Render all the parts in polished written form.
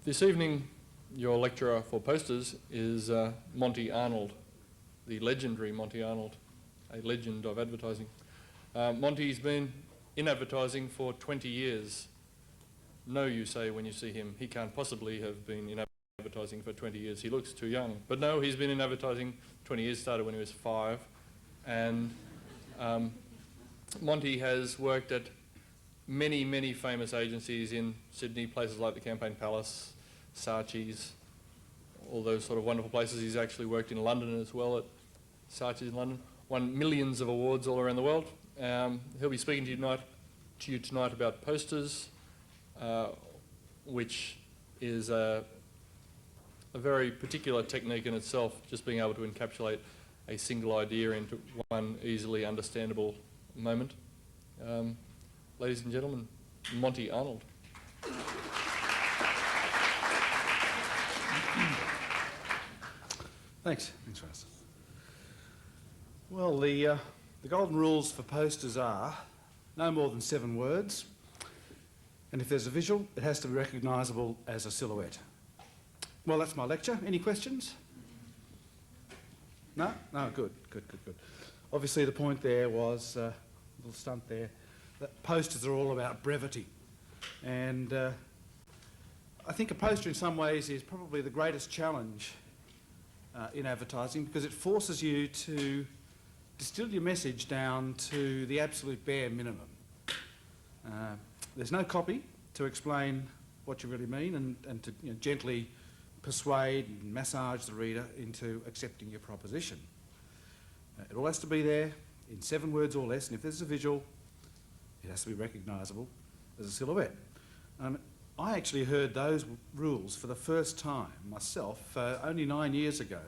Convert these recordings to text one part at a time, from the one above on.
This evening, your lecturer for posters is Monty Arnold, the legendary Monty Arnold, a legend of advertising. Monty's been in advertising for 20 years. No, you say when you see him, he can't possibly have been in advertising for 20 years. He looks too young. But no, he's been in advertising 20 years, started when he was 5. And Monty has worked at many, many famous agencies in Sydney, places like the Campaign Palace, Saatchi's, all those sort of wonderful places. He's actually worked in London as well at Saatchi's in London, won millions of awards all around the world. He'll be speaking to you tonight about posters, which is a very particular technique in itself, just being able to encapsulate a single idea into one easily understandable moment. Ladies and gentlemen, Monty Arnold. Thanks, Russ. Well, the golden rules for posters are no more than 7 words, and if there's a visual, it has to be recognisable as a silhouette. Well, that's my lecture. Any questions? No? No, good. Obviously, the point there was, a little stunt there, that posters are all about brevity. And I think a poster in some ways is probably the greatest challenge in advertising, because it forces you to distill your message down to the absolute bare minimum. There's no copy to explain what you really mean and to gently persuade and massage the reader into accepting your proposition. It all has to be there in 7 words or less, and if there's a visual, it has to be recognisable as a silhouette. I actually heard those rules for the first time myself only 9 years ago,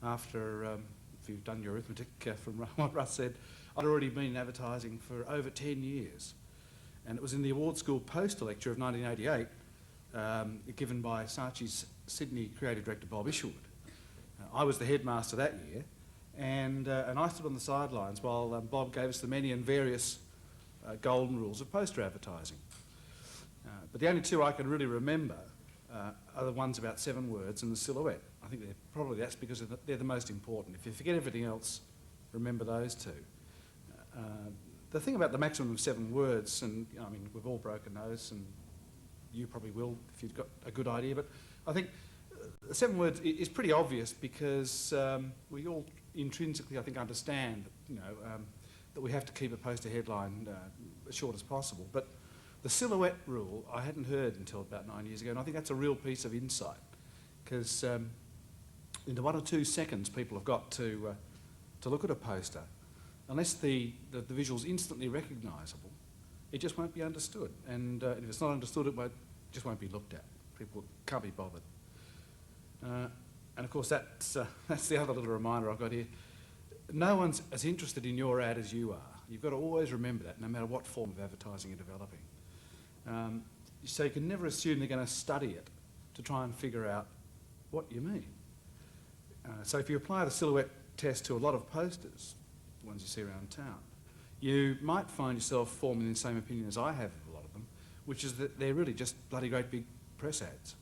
after, if you've done your arithmetic from what Russ said, I'd already been in advertising for over 10 years. And it was in the Award School poster lecture of 1988, given by Saatchi's Sydney creative director Bob Isherwood. I was the headmaster that year, and I stood on the sidelines while Bob gave us the many and various golden rules of poster advertising. But the only 2 I can really remember are the ones about 7 words and the silhouette. I think probably that's because they're the most important. If you forget everything else, remember those 2. The thing about the maximum of 7 words, and I mean, we've all broken those, and you probably will if you've got a good idea, but I think 7 words is pretty obvious because we all intrinsically, I think, understand that we have to keep a poster headline as short as possible. But the silhouette rule I hadn't heard until about 9 years ago, and I think that's a real piece of insight, because in the 1 or 2 seconds people have got to look at a poster, unless the visual's instantly recognisable, it just won't be understood. And if it's not understood, it just won't be looked at. People can't be bothered. And of course, that's the other little reminder I've got here. No one's as interested in your ad as you are. You've got to always remember that, no matter what form of advertising you're developing. So you can never assume they're going to study it to try and figure out what you mean. So if you apply the silhouette test to a lot of posters, the ones you see around town, you might find yourself forming the same opinion as I have of a lot of them, which is that they're really just bloody great big press ads.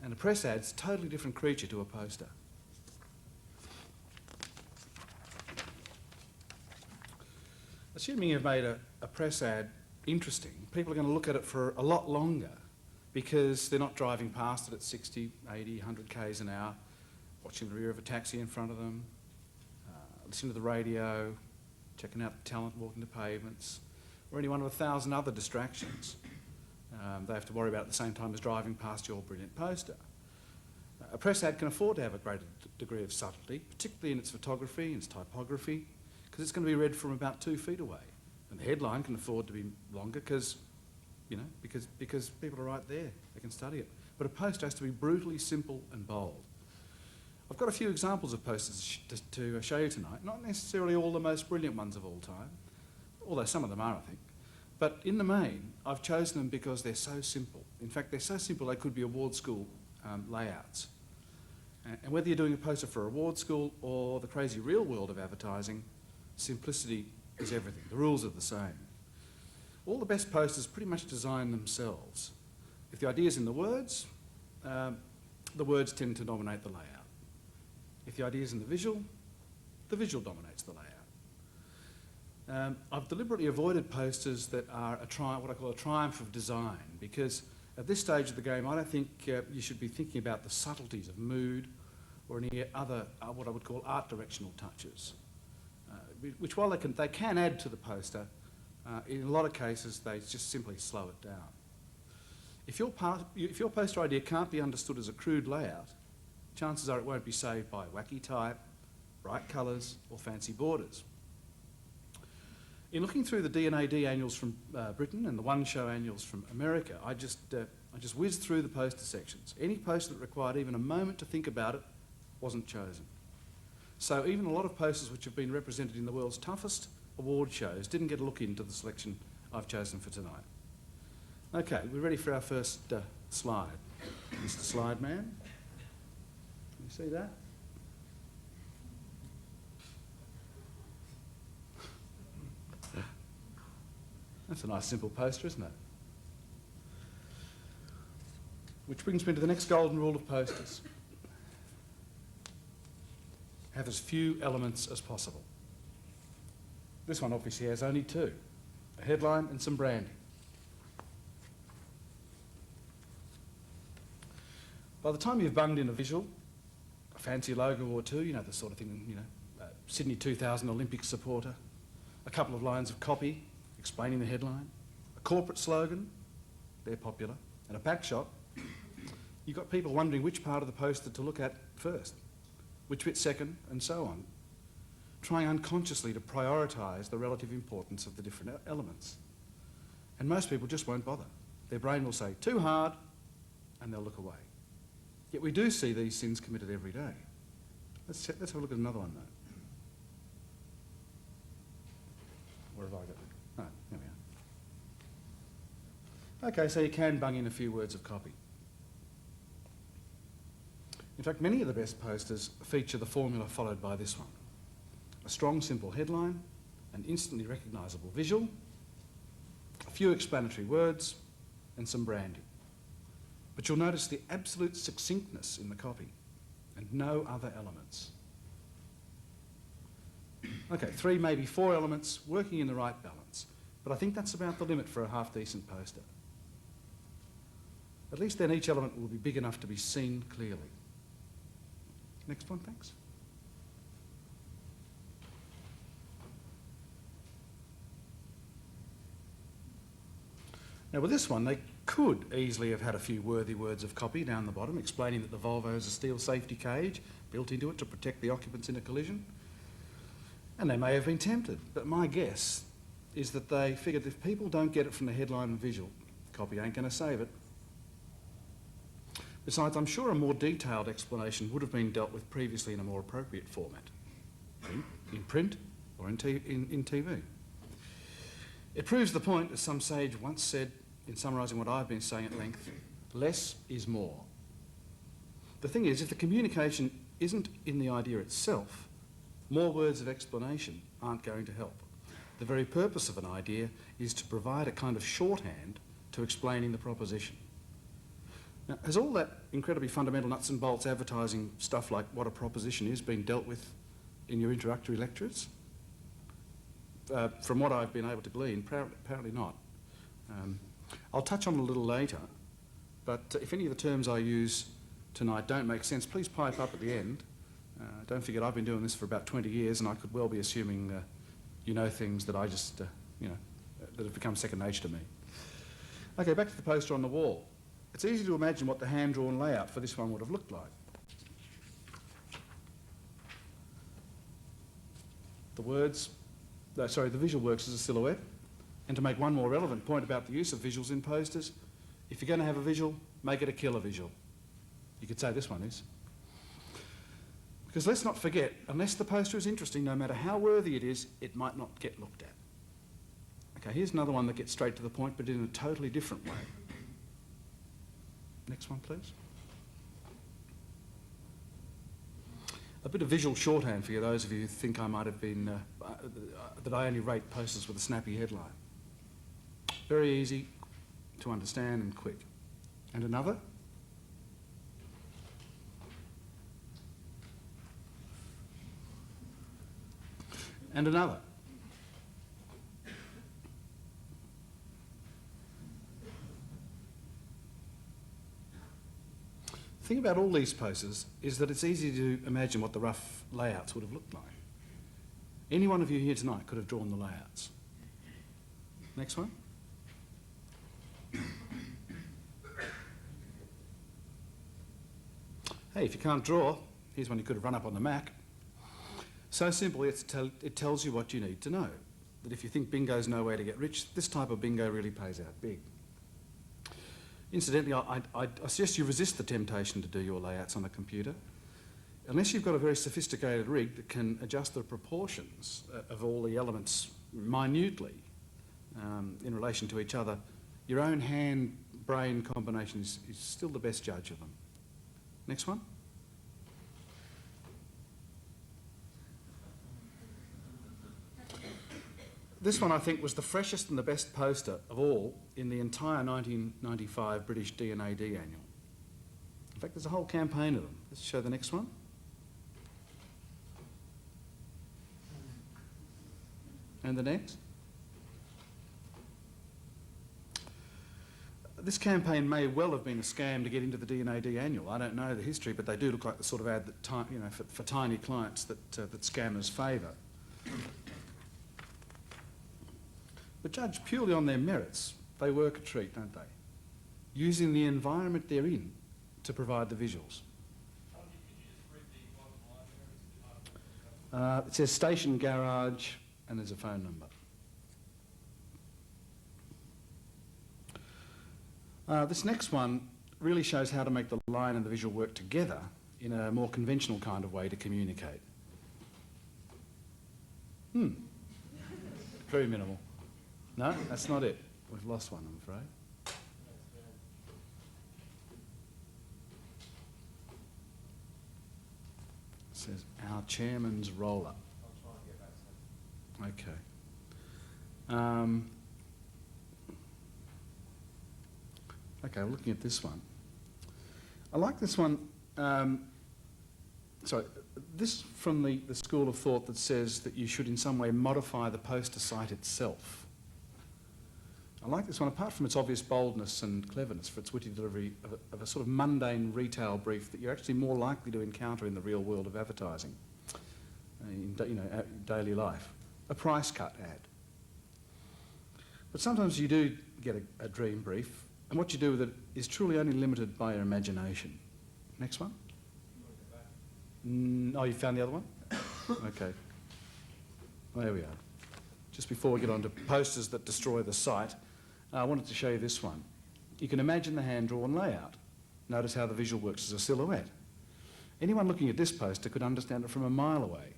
And a press ad's a totally different creature to a poster. Assuming you've made a press ad interesting, people are going to look at it for a lot longer because they're not driving past it at 60, 80, 100 k's an hour, watching the rear of a taxi in front of them, listening to the radio, checking out the talent walking the pavements, or any one of 1,000 other distractions they have to worry about at the same time as driving past your brilliant poster. A press ad can afford to have a greater degree of subtlety, particularly in its photography and its typography, because it's going to be read from about 2 feet away. And the headline can afford to be longer because people are right there, they can study it. But a poster has to be brutally simple and bold. I've got a few examples of posters to show you tonight, not necessarily all the most brilliant ones of all time, although some of them are, I think. But in the main, I've chosen them because they're so simple. In fact, they're so simple they could be award school layouts. And whether you're doing a poster for award school or the crazy real world of advertising, simplicity is everything. The rules are the same. All the best posters pretty much design themselves. If the idea's in the words, the words tend to dominate the layout. If the idea is in the visual dominates the layout. I've deliberately avoided posters that are what I call a triumph of design, because at this stage of the game I don't think you should be thinking about the subtleties of mood or any other what I would call art directional touches, which while they can add to the poster, in a lot of cases they just simply slow it down. If your poster idea can't be understood as a crude layout, chances are it won't be saved by wacky type, bright colours or fancy borders. In looking through the D&AD annuals from Britain and the One Show annuals from America, I just whizzed through the poster sections. Any poster that required even a moment to think about it wasn't chosen. So even a lot of posters which have been represented in the world's toughest award shows didn't get a look into the selection I've chosen for tonight. Okay, we're ready for our first slide. Mr. Slide Man. Can you see that? That's a nice simple poster, isn't it? Which brings me to the next golden rule of posters. Have as few elements as possible. This one obviously has only two, a headline and some branding. By the time you've bunged in a visual, a fancy logo or two, you know, the sort of thing, you know, Sydney 2000 Olympics supporter, a couple of lines of copy explaining the headline, a corporate slogan, they're popular, and a backshot, you've got people wondering which part of the poster to look at first, which bit second, and so on, trying unconsciously to prioritise the relative importance of the different elements. And most people just won't bother. Their brain will say, too hard, and they'll look away. Yet we do see these sins committed every day. Let's have a look at another one, though. Where have I got it? Oh, there we are. Okay, so you can bung in a few words of copy. In fact, many of the best posters feature the formula followed by this one. A strong, simple headline, an instantly recognisable visual, a few explanatory words, and some branding. But you'll notice the absolute succinctness in the copy and no other elements. Okay, 3, maybe 4 elements working in the right balance, but I think that's about the limit for a half-decent poster. At least then each element will be big enough to be seen clearly. Next one, thanks. Now with this one, they could easily have had a few worthy words of copy down the bottom explaining that the Volvo has a steel safety cage built into it to protect the occupants in a collision. And they may have been tempted, but my guess is that they figured if people don't get it from the headline and visual, copy ain't going to save it. Besides, I'm sure a more detailed explanation would have been dealt with previously in a more appropriate format, in print or in TV. It proves the point, as some sage once said, in summarising what I've been saying at length, less is more. The thing is, if the communication isn't in the idea itself, more words of explanation aren't going to help. The very purpose of an idea is to provide a kind of shorthand to explaining the proposition. Now, has all that incredibly fundamental nuts and bolts advertising stuff like what a proposition is been dealt with in your introductory lectures? From what I've been able to glean, apparently not. I'll touch on it a little later, but if any of the terms I use tonight don't make sense, please pipe up at the end. Don't forget I've been doing this for about 20 years and I could well be assuming you know things that I just, you know, that have become second nature to me. Okay, back to the poster on the wall. It's easy to imagine what the hand-drawn layout for this one would have looked like. The visual works as a silhouette. And to make one more relevant point about the use of visuals in posters, if you're going to have a visual, make it a killer visual. You could say this one is. Because let's not forget, unless the poster is interesting, no matter how worthy it is, it might not get looked at. Okay, here's another one that gets straight to the point, but in a totally different way. Next one, please. A bit of visual shorthand for you, those of you who think I might have been, that I only rate posters with a snappy headline. Very easy to understand and quick. And another? and another. The thing about all these posters is that it's easy to imagine what the rough layouts would have looked like. Any one of you here tonight could have drawn the layouts. Next one. Hey, if you can't draw, here's one you could have run up on the Mac. So simple, it tells you what you need to know. That if you think bingo's no way to get rich, this type of bingo really pays out big. Incidentally, I suggest you resist the temptation to do your layouts on a computer. Unless you've got a very sophisticated rig that can adjust the proportions of all the elements minutely in relation to each other, your own hand-brain combination is still the best judge of them. Next one. This one, I think, was the freshest and the best poster of all in the entire 1995 British D&AD annual. In fact, there's a whole campaign of them. Let's show the next one. And the next. This campaign may well have been a scam to get into the D&AD annual. I don't know the history, but they do look like the sort of ad that, you know, for tiny clients that scammers favour. But judged purely on their merits, they work a treat, don't they? Using the environment they're in to provide the visuals. It says station garage and there's a phone number. This next one really shows how to make the line and the visual work together in a more conventional kind of way to communicate. Very minimal. No, that's not it. We've lost one, I'm afraid. It says, our chairman's roller. Okay. Okay, we're looking at this one. I like this one. This is from the school of thought that says that you should in some way modify the poster site itself. I like this one, apart from its obvious boldness and cleverness for its witty delivery of a sort of mundane retail brief that you're actually more likely to encounter in the real world of advertising, in daily life. A price cut ad. But sometimes you do get a dream brief, and what you do with it is truly only limited by your imagination. Next one. Oh, you found the other one? Okay. There we are. Just before we get on to posters that destroy the site, I wanted to show you this one. You can imagine the hand-drawn layout. Notice how the visual works as a silhouette. Anyone looking at this poster could understand it from a mile away.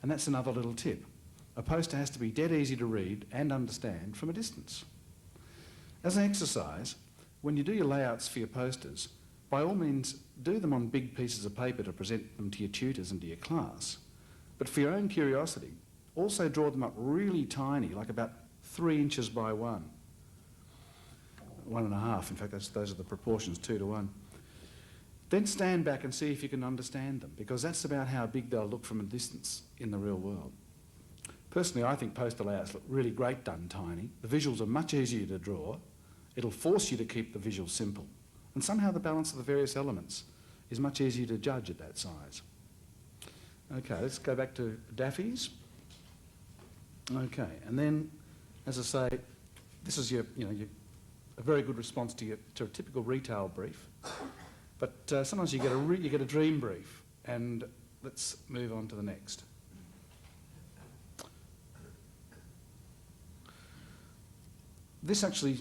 And that's another little tip. A poster has to be dead easy to read and understand from a distance. As an exercise, when you do your layouts for your posters, by all means do them on big pieces of paper to present them to your tutors and to your class. But for your own curiosity, also draw them up really tiny, like about 3 inches by 1.5. In fact, those are the proportions, 2 to 1. Then stand back and see if you can understand them, because that's about how big they'll look from a distance in the real world. Personally, I think poster layouts look really great done tiny. The visuals are much easier to draw. It'll force you to keep the visual simple. And somehow the balance of the various elements is much easier to judge at that size. Okay, let's go back to Daffy's. Okay, and then, as I say, this is a very good response to a typical retail brief. But sometimes you get a dream brief, and let's move on to the next. This actually,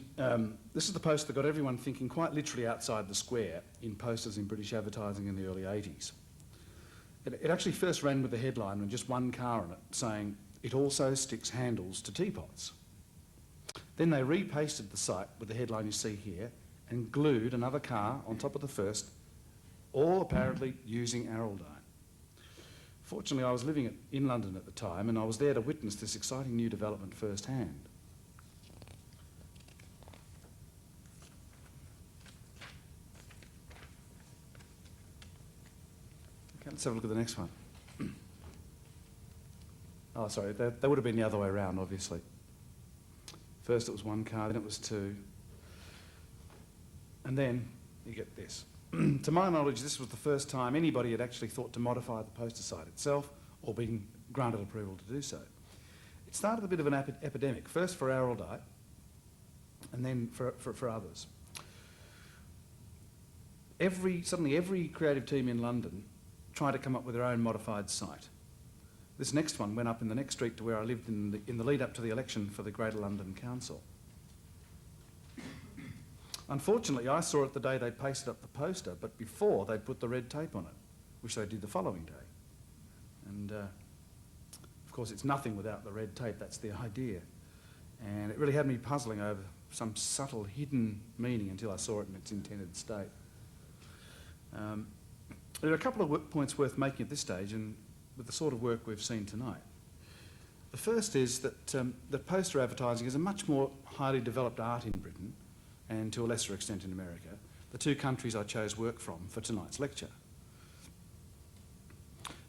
this is the poster that got everyone thinking quite literally outside the square in posters in British advertising in the early 80s. It actually first ran with the headline with just one car on it, saying, "It also sticks handles to teapots." Then they repasted the site with the headline you see here and glued another car on top of the first, all apparently using Araldine. Fortunately, I was living in London at the time, and I was there to witness this exciting new development firsthand. Okay, let's have a look at the next one. Oh, sorry, that would have been the other way around, obviously. First it was one car, then it was two. And then you get this. To my knowledge, this was the first time anybody had actually thought to modify the poster site itself or been granted approval to do so. It started a bit of an epidemic, first for Araldite and then for others. Suddenly every creative team in London tried to come up with their own modified site. This next one went up in the next street to where I lived in the lead up to the election for the Greater London Council. Unfortunately, I saw it the day they pasted up the poster, but before they'd put the red tape on it, which they did the following day. And of course, it's nothing without the red tape, that's the idea. And it really had me puzzling over some subtle hidden meaning until I saw it in its intended state. There are a couple of points worth making at this stage, and with the sort of work we've seen tonight. The first is that poster advertising is a much more highly developed art in Britain, and to a lesser extent in America, the two countries I chose work from for tonight's lecture.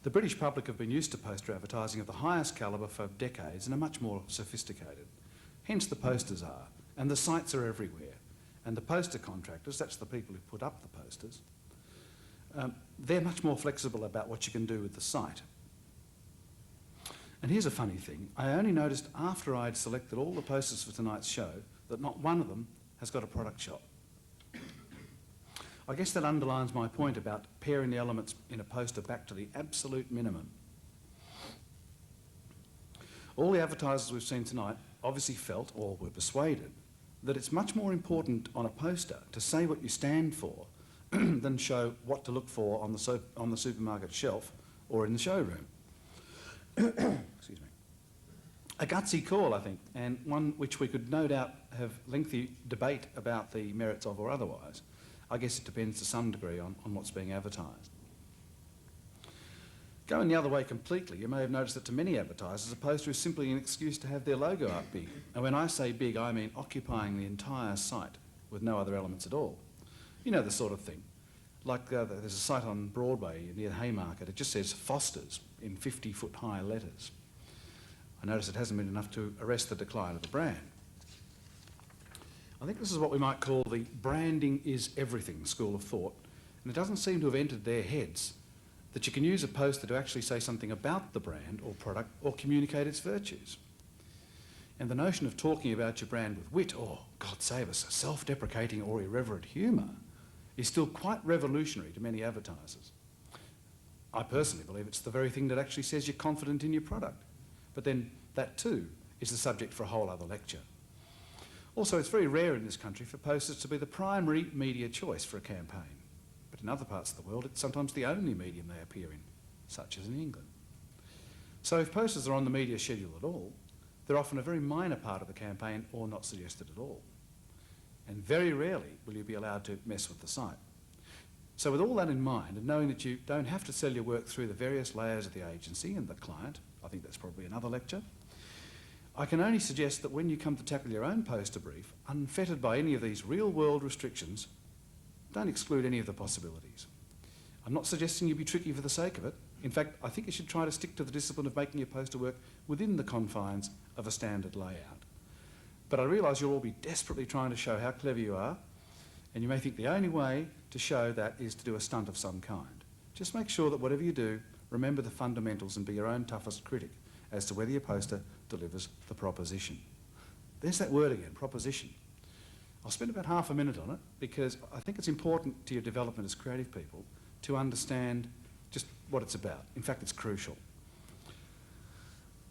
The British public have been used to poster advertising of the highest calibre for decades and are much more sophisticated. Hence the posters are, and the sites are everywhere. And the poster contractors, that's the people who put up the posters, they're much more flexible about what you can do with the site. And here's a funny thing. I only noticed after I'd selected all the posters for tonight's show that not one of them has got a product shop. I guess that underlines my point about paring the elements in a poster back to the absolute minimum. All the advertisers we've seen tonight obviously felt, or were persuaded, that it's much more important on a poster to say what you stand for than show what to look for on the supermarket shelf or in the showroom. Excuse me. A gutsy call, I think, and one which we could no doubt have lengthy debate about the merits of or otherwise. I guess it depends to some degree on what's being advertised. Going the other way completely, you may have noticed that to many advertisers, a poster is simply an excuse to have their logo up big. And when I say big, I mean occupying the entire site with no other elements at all. You know the sort of thing. Like there's a site on Broadway near Haymarket, it just says Foster's in 50-foot high letters. I notice it hasn't been enough to arrest the decline of the brand. I think this is what we might call the branding is everything school of thought, and it doesn't seem to have entered their heads that you can use a poster to actually say something about the brand or product or communicate its virtues. And the notion of talking about your brand with wit, or, God save us, self-deprecating or irreverent humour, is still quite revolutionary to many advertisers. I personally believe it's the very thing that actually says you're confident in your product. But then that too is the subject for a whole other lecture. Also, it's very rare in this country for posters to be the primary media choice for a campaign. But in other parts of the world, it's sometimes the only medium they appear in, such as in England. So if posters are on the media schedule at all, they're often a very minor part of the campaign or not suggested at all. And very rarely will you be allowed to mess with the site. So with all that in mind, and knowing that you don't have to sell your work through the various layers of the agency and the client, I think that's probably another lecture, I can only suggest that when you come to tackle your own poster brief, unfettered by any of these real-world restrictions, don't exclude any of the possibilities. I'm not suggesting you be tricky for the sake of it. In fact, I think you should try to stick to the discipline of making your poster work within the confines of a standard layout. But I realise you'll all be desperately trying to show how clever you are, and you may think the only way to show that is to do a stunt of some kind. Just make sure that whatever you do, remember the fundamentals and be your own toughest critic as to whether your poster delivers the proposition. There's that word again, proposition. I'll spend about half a minute on it because I think it's important to your development as creative people to understand just what it's about. In fact, it's crucial.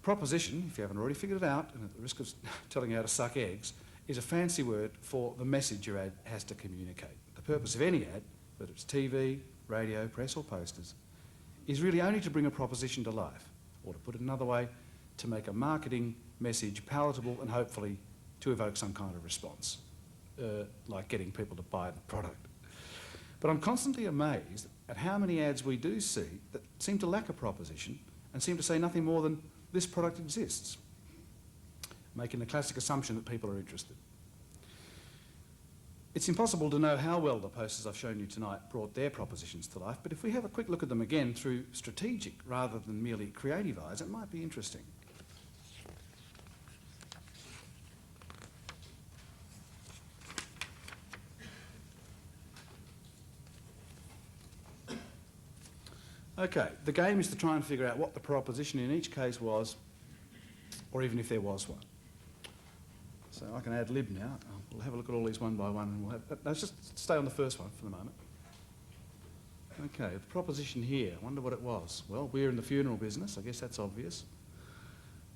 Proposition, if you haven't already figured it out, and at the risk of telling you how to suck eggs, is a fancy word for the message your ad has to communicate. The purpose of any ad, whether it's TV, radio, press or posters, is really only to bring a proposition to life, or to put it another way, to make a marketing message palatable and hopefully to evoke some kind of response, like getting people to buy the product. But I'm constantly amazed at how many ads we do see that seem to lack a proposition and seem to say nothing more than this product exists, making the classic assumption that people are interested. It's impossible to know how well the posters I've shown you tonight brought their propositions to life, but if we have a quick look at them again through strategic rather than merely creative eyes, it might be interesting. Okay, the game is to try and figure out what the proposition in each case was, or even if there was one. So I can ad lib now. We'll have a look at all these one by one, and we'll have... Let's just stay on the first one for the moment. Okay, the proposition here, I wonder what it was. Well, we're in the funeral business, I guess that's obvious.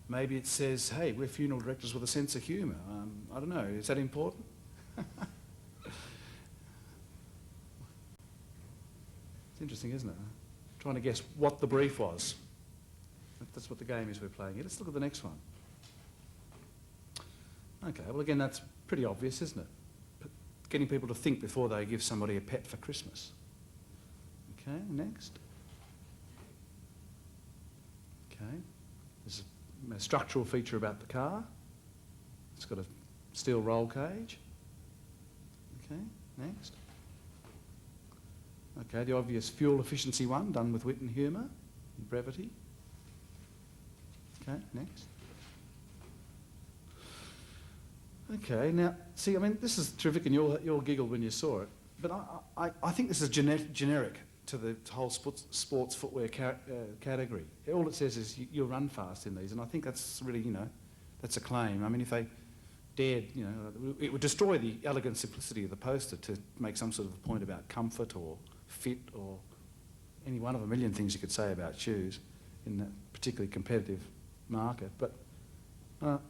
Maybe it says, hey, we're funeral directors with a sense of humour. I don't know, is that important? It's interesting, isn't it? Trying to guess what the brief was. That's what the game is we're playing here. Let's look at the next one. Okay, well again, that's pretty obvious, isn't it? Getting people to think before they give somebody a pet for Christmas. Okay, next. Okay, there's a structural feature about the car. It's got a steel roll cage. Okay, next. Okay, the obvious fuel efficiency one, done with wit and humour and brevity. Okay, next. Okay, now, see, I mean, this is terrific and you'll giggle when you saw it, but I think this is generic to the whole sports footwear category. All it says is you'll run fast in these, and I think that's really, you know, that's a claim. I mean, if they dared, you know, it would destroy the elegant simplicity of the poster to make some sort of point about comfort or fit or any one of a million things you could say about shoes in that particularly competitive market. But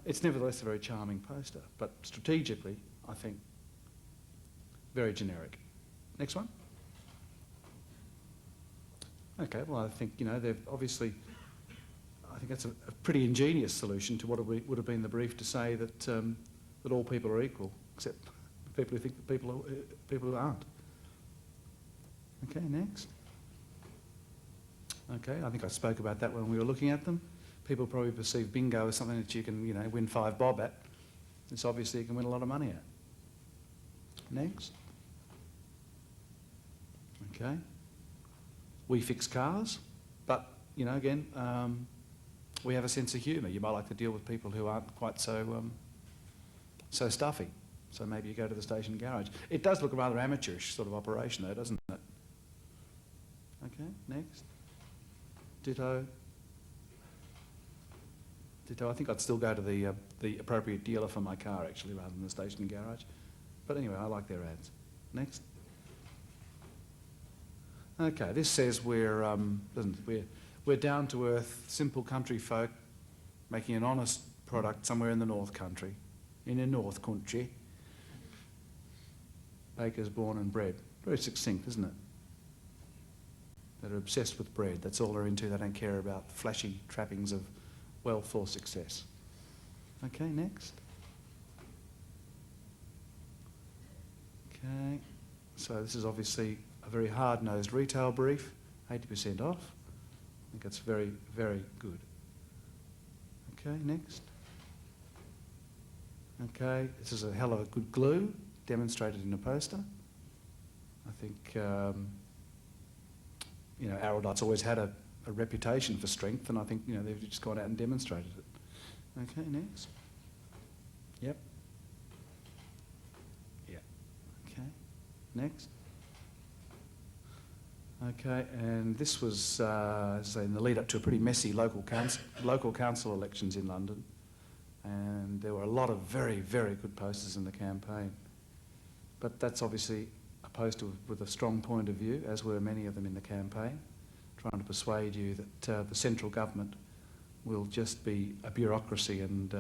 it's nevertheless a very charming poster, but strategically, I think, very generic. Next one. Okay, well, I think, you know, they've obviously, I think that's a pretty ingenious solution to what would have been the brief to say that that all people are equal, except people who think that people who aren't. Okay, next. Okay, I think I spoke about that when we were looking at them. People probably perceive bingo as something that you can, you know, win 5 bob at. It's obviously you can win a lot of money at. Next. Okay. We fix cars, but, you know, again, we have a sense of humour. You might like to deal with people who aren't quite so so stuffy. So maybe you go to the station garage. It does look a rather amateurish sort of operation though, doesn't it? Okay, next. Ditto. Ditto. I think I'd still go to the appropriate dealer for my car actually rather than the station garage. But anyway, I like their ads. Next. Okay, this says we're down to earth, simple country folk making an honest product somewhere in the North Country. In the North Country. Bakers born and bred. Very succinct, isn't it? That are obsessed with bread. That's all they're into. They don't care about flashy trappings of wealth or success. Okay, next. Okay, so this is obviously a very hard-nosed retail brief, 80% off. I think that's very, very good. Okay, next. Okay, this is a hell of a good glue, demonstrated in a poster. I think, you know, Araldite's always had a reputation for strength, and I think, you know, they've just gone out and demonstrated it. Okay, next. Yep. Yeah. Okay, next. Okay, and this was in the lead up to a pretty messy local council elections in London, and there were a lot of very, very good posters in the campaign. But that's obviously a poster with a strong point of view, as were many of them in the campaign, trying to persuade you that the central government will just be a bureaucracy and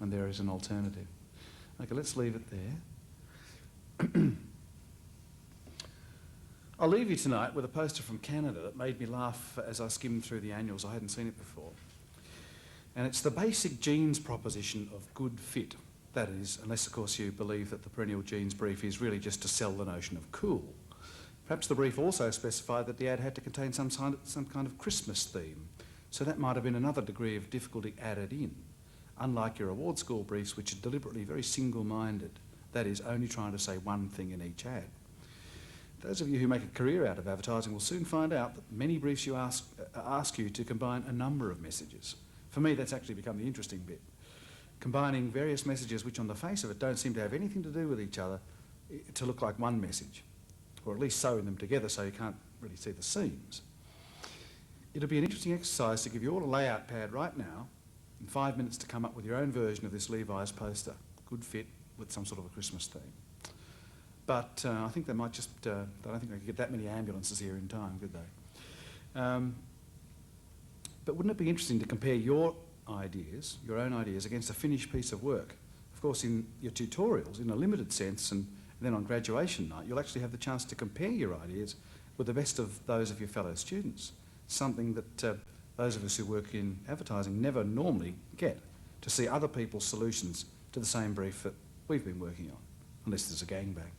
there is an alternative. Okay, let's leave it there. I'll leave you tonight with a poster from Canada that made me laugh as I skimmed through the annuals. I hadn't seen it before. And it's the basic jeans proposition of good fit. That is, unless of course you believe that the perennial jeans brief is really just to sell the notion of cool. Perhaps the brief also specified that the ad had to contain some kind of Christmas theme. So that might have been another degree of difficulty added in, unlike your award school briefs, which are deliberately very single-minded. That is, only trying to say one thing in each ad. Those of you who make a career out of advertising will soon find out that many briefs you ask you to combine a number of messages. For me, that's actually become the interesting bit. Combining various messages which on the face of it don't seem to have anything to do with each other to look like one message, or at least sewing them together so you can't really see the seams. it'll be an interesting exercise to give you all a layout pad right now in 5 minutes to come up with your own version of this Levi's poster. Good fit with some sort of a Christmas theme. But I think they might just, I don't think they could get that many ambulances here in time, could they? But wouldn't it be interesting to compare your ideas, your own ideas, against a finished piece of work? Of course, in your tutorials, in a limited sense, and then on graduation night, you'll actually have the chance to compare your ideas with the best of those of your fellow students, something that those of us who work in advertising never normally get, to see other people's solutions to the same brief that we've been working on, unless there's a gangbang.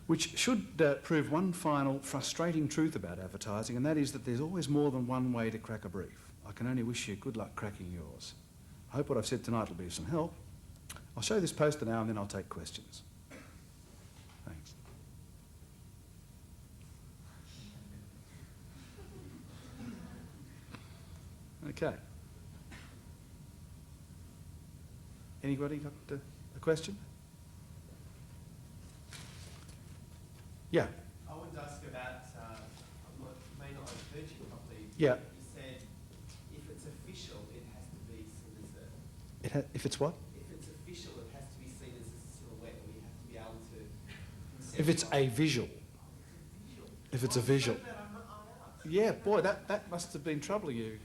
Which should prove one final frustrating truth about advertising, and that is that there's always more than one way to crack a brief. I can only wish you good luck cracking yours. I hope what I've said tonight will be of some help. I'll show you this poster now and then I'll take questions. Thanks. Okay. Anybody got a question? Yeah. I wanted to ask about, may not have heard you properly. Yeah. You said if it's official, it has to be seen as If it's what? if it's official, it has to be seen as a silhouette, or you have to be able to. If it's a visual. If it's a visual. Yeah, boy, that must have been troubling you.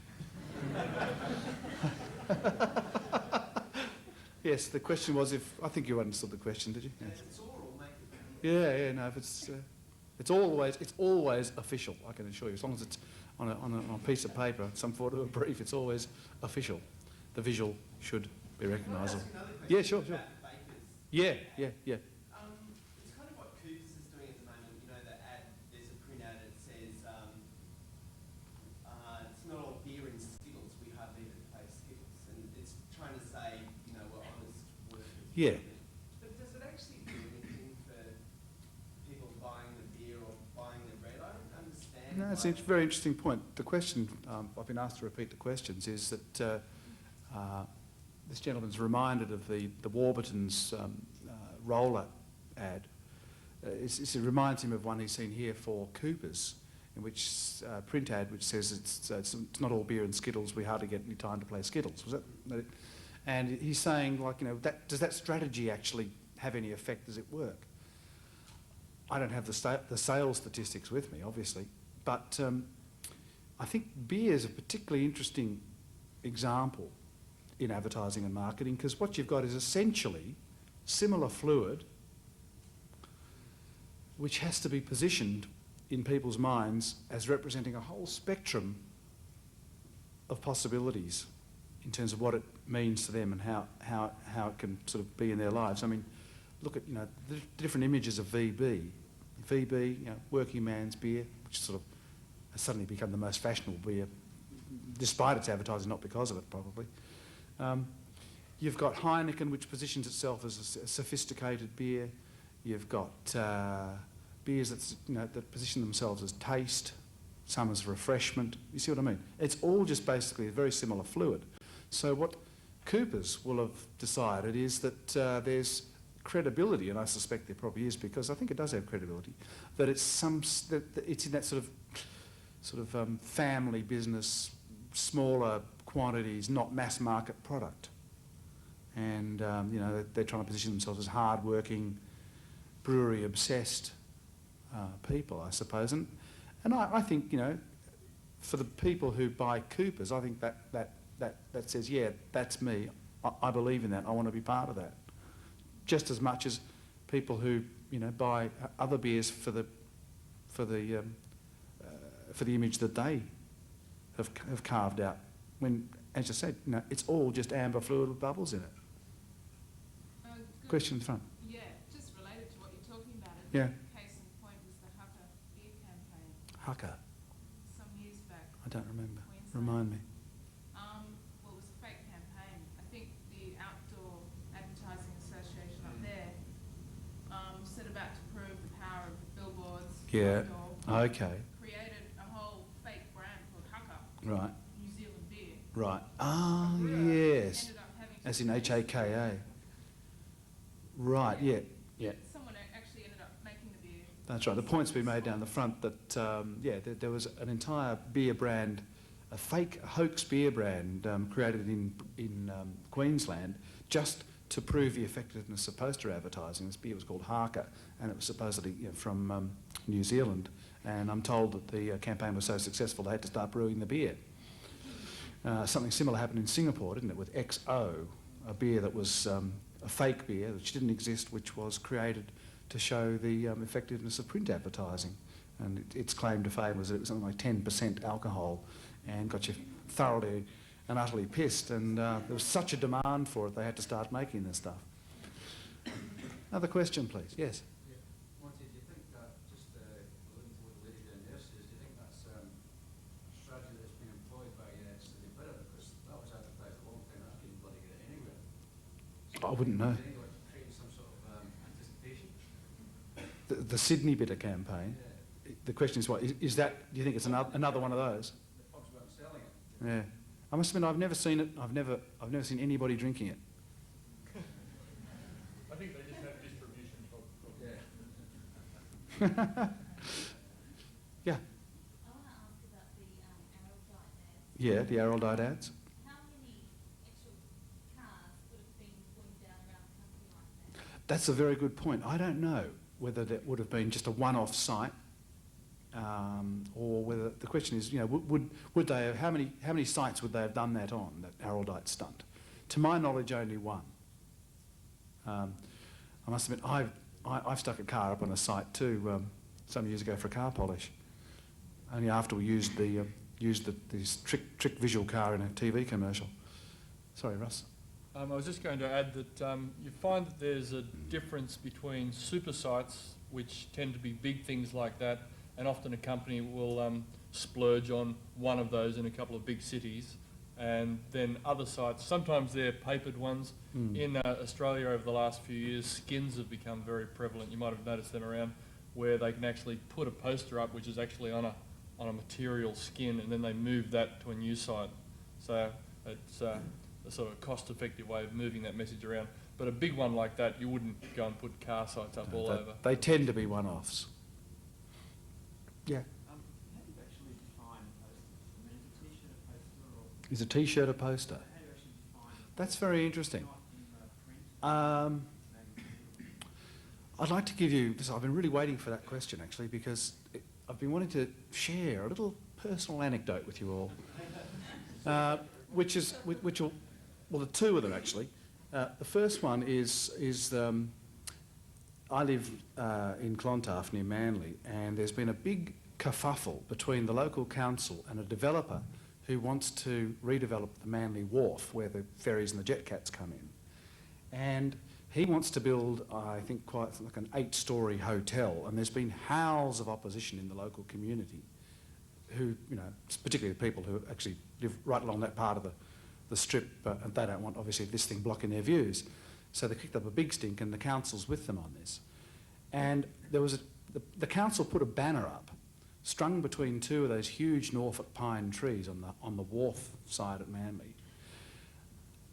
Yes, the question was if, I think you understood the question, did you? Yes. If it's oral, make it. Yeah, no, if it's always official, I can assure you. As long as it's on a piece of paper, some sort of a brief, it's always official. The visual should be recognisable. Yeah, sure. About bakers. Yeah. It's kind of what Coopers is doing at the moment. You know, the ad, there's a print ad that says, it's not all beer and Skittles, we hardly ever play Skittles. And it's trying to say, you know, we're honest workers. Yeah. But does it actually do anything for people buying the beer or buying the bread? I don't understand. No, it's a very interesting point. The question, I've been asked to repeat the questions, is that this gentleman's reminded of the Warburton's roller ad. It reminds him of one he's seen here for Coopers, in which print ad which says it's not all beer and Skittles, we hardly get any time to play Skittles. Was that it? And he's saying, like, you know, does that strategy actually have any effect? Does it work? I don't have the sales statistics with me, obviously, but I think beer is a particularly interesting example in advertising and marketing, because what you've got is essentially similar fluid which has to be positioned in people's minds as representing a whole spectrum of possibilities in terms of what it means to them and how it can sort of be in their lives. I mean, look at, you know, the different images of VB. VB, you know, working man's beer, which sort of has suddenly become the most fashionable beer, despite its advertising, not because of it, probably. You've got Heineken, which positions itself as a sophisticated beer. You've got beers that position themselves as taste, some as refreshment. You see what I mean? It's all just basically a very similar fluid. So what Coopers will have decided is that there's credibility, and I suspect there probably is, because I think it does have credibility, that it's it's in that sort of family business, smaller quantities, not mass market product. And you know, they're trying to position themselves as hard-working, brewery-obsessed people, I suppose. And I think, you know, for the people who buy Coopers, I think that says, yeah, that's me. I believe in that. I want to be part of that. Just as much as people who, you know, buy other beers for the image that they have carved out. When, as I said, you know, it's all just amber fluid with bubbles in it. Question in front. Yeah, just related to what you're talking about. Yeah. Case in point was the Hucker beer campaign Hucker. some years back. I don't remember. Queensland. Remind me. Well, it was a fake campaign. I think the Outdoor Advertising Association up there set about to prove the power of billboards. Yeah. Outdoor, Okay. created a whole fake brand called Hucker, Right. New Zealand beer. Right. Ah, Brewer yes. ended up having to As in release HAKA. Right. Yeah. Yeah. Someone actually ended up making the beer That's right. The point's been made down the front that, there was an entire beer brand, a fake hoax beer brand created in Queensland just to prove the effectiveness of poster advertising. This beer was called Harker, and it was supposedly from New Zealand. And I'm told that the campaign was so successful they had to start brewing the beer. Something similar happened in Singapore, didn't it, with XO, a beer that was a fake beer which didn't exist, which was created to show the effectiveness of print advertising. And its claim to fame was that it was something like 10% alcohol and got you thoroughly and utterly pissed. And there was such a demand for it, they had to start making this stuff. Another question, please. Yes? Yeah. Monty, do you think that, just alluding to what the lady down there says, do you think that's a strategy that's been employed by Sydney Bidder? Because that was advertised a long time, I couldn't bloody get it anywhere. I wouldn't know. Do you think they were creating some sort of anticipation? The Sydney Bitter campaign. Yeah. The question is, what is that? Do you think it's another one of those? The pubs weren't selling it. Yeah. I must admit, I've never seen it. I've never seen anybody drinking it. I think they just have distribution for Yeah. Yeah. I want to ask about the Araldite ads. Yeah, the Araldite ads. How many actual cars would have been pointed down around the country like that? That's a very good point. I don't know whether that would have been just a one-off site, or whether the question is, would they have, how many sites would they have done that on, that Araldite stunt? To my knowledge, only one. I must admit, I've stuck a car up on a site too some years ago for a car polish. Only after we used this trick visual car in a TV commercial. Sorry, Russ. I was just going to add that you find that there's a difference between super sites, which tend to be big things like that, and often a company will splurge on one of those in a couple of big cities, and then other sites, sometimes they're papered ones. In Australia over the last few years, skins have become very prevalent. You might have noticed them around, where they can actually put a poster up which is actually on a material skin, and then they move that to a new site. So it's a sort of cost-effective way of moving that message around. But a big one like that, you wouldn't go and put car sites up all over. They tend to be one-offs. Yeah. How do you actually define a poster? I mean, is a t-shirt a poster or Is a T-shirt a poster? how do you actually define That's very interesting. not in print? I'd like to give you, I've been really waiting for that question actually, because I've been wanting to share a little personal anecdote with you all, which will, well, the two of them actually. The first one is I live in Clontarf near Manly, and there's been a big kerfuffle between the local council and a developer who wants to redevelop the Manly Wharf where the ferries and the jet cats come in. And he wants to build, I think, quite like an 8-storey hotel, and there's been howls of opposition in the local community who, particularly the people who actually live right along that part of the strip, and they don't want, obviously, this thing blocking their views. So they kicked up a big stink, and the council's with them on this. And there was the council put a banner up, strung between two of those huge Norfolk pine trees on the wharf side at Manly,